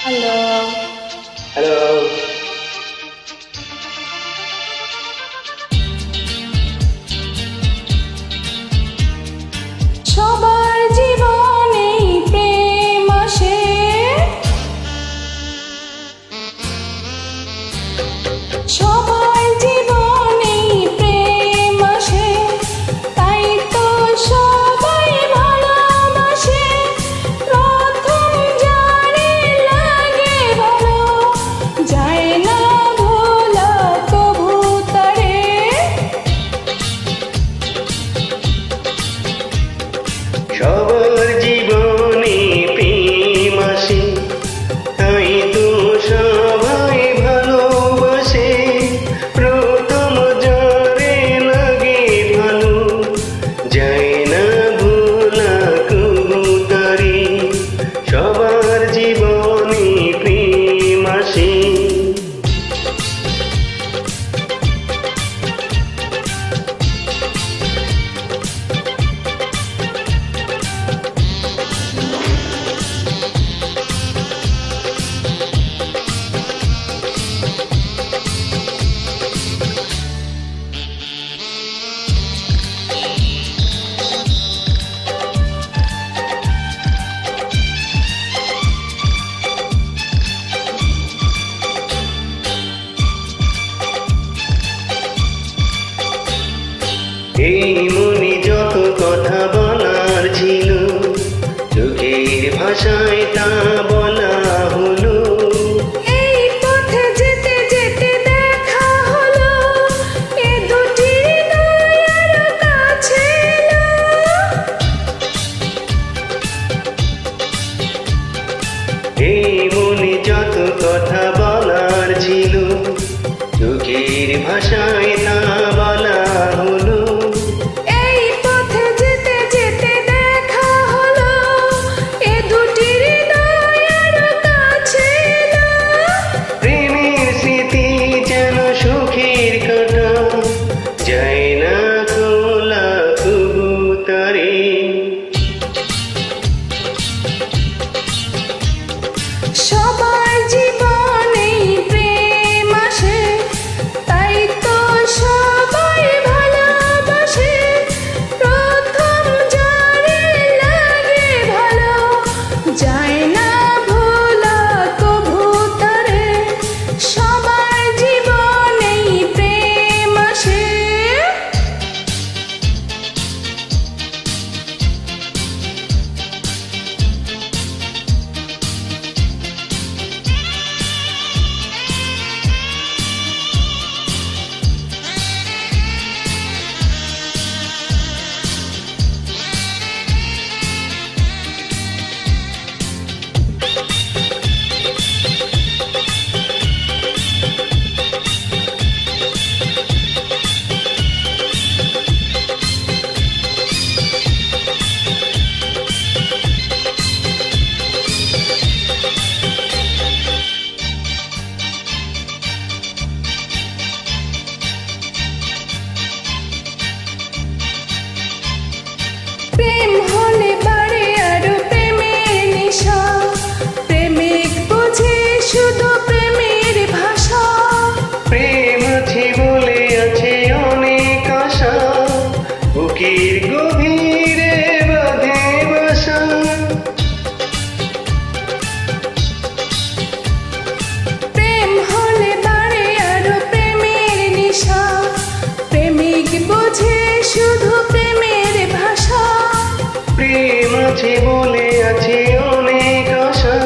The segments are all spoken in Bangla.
হ্যালো। হ্যালো। সবার জীবনেই প্রেম আসে, সবার জীবনেই প্রেম আসে, তাই তো সবাই ভালোবাসে। প্রথম জানে লাগে ভালো, যায় না ভোলা কভু তারে। সবার জীবনে প্রেম আসে, তাই তো সবাই ভালোবাসে। প্রথম যারে লাগে ভালো, যায় না ভোলা কবু তারে। সবার জীবনে প্রেম আসে। এই মনে যত কথা বলার ছিল, চোখের ভাষায় তা বলা হলো। এই পথে যেতে যেতে দেখা হলো, এ দুটি হৃদয় আরো কাছে এলো। এই মনে যত কথা বলার ছিল, চোখের ভাষায় তা বলা হলো। এই পথে যেতে যেতে দেখা হলো, এ দুটি হৃদয় আরো কাছে এলো। প্রেমের স্মৃতি যেন সুখের কাটা, যায় না খোলা কবুতরে। সবার জীবনেই প্রেম আসে, তাই তো সবাই ভালোবাসে। প্রথম যারে লাগে ভালো, যায় না ভোলা কভু তারে। সবার জীবনেই প্রেম আসে। প্রেম হলে বাড়ে আরো প্রেমের নেশা, প্রেমিক বোঝে শুধু প্রেমের ভাষা। প্রেম আছে বলে আছে অনেক আশা, বুকের গভীরে বাঁধে বাসা। প্রেম হলে বাড়ে আরো প্রেমের নেশা, প্রেমিক বোঝে শুধু প্রেমের ভাষা। প্রেম আছে বলে আছে অনেক আশা,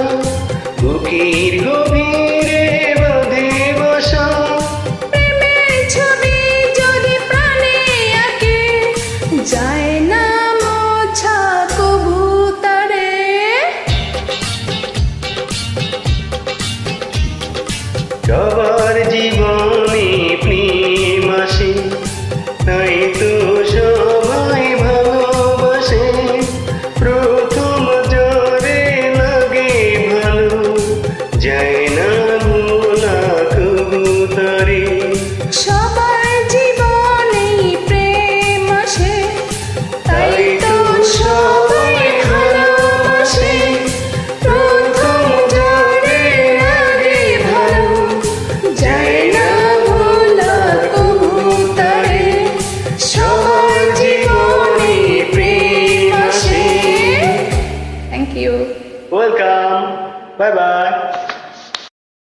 বুকের গভীরে বাঁধে বাসা। প্রেমের ছবি যদি প্রাণে আঁকে, যায় না মোছা কভু তারে। সবার জীবনে প্রেম আসে, তাই তো সবাই ভালোবাসে। প্রথম যারে লাগে ভালো, যায় না ভোলা কবুতরে। সবার জীবনেই প্রেম আসে, তাই তো সবাই ভালোবাসে। প্রথম যারে ইউ। Welcome, bye bye.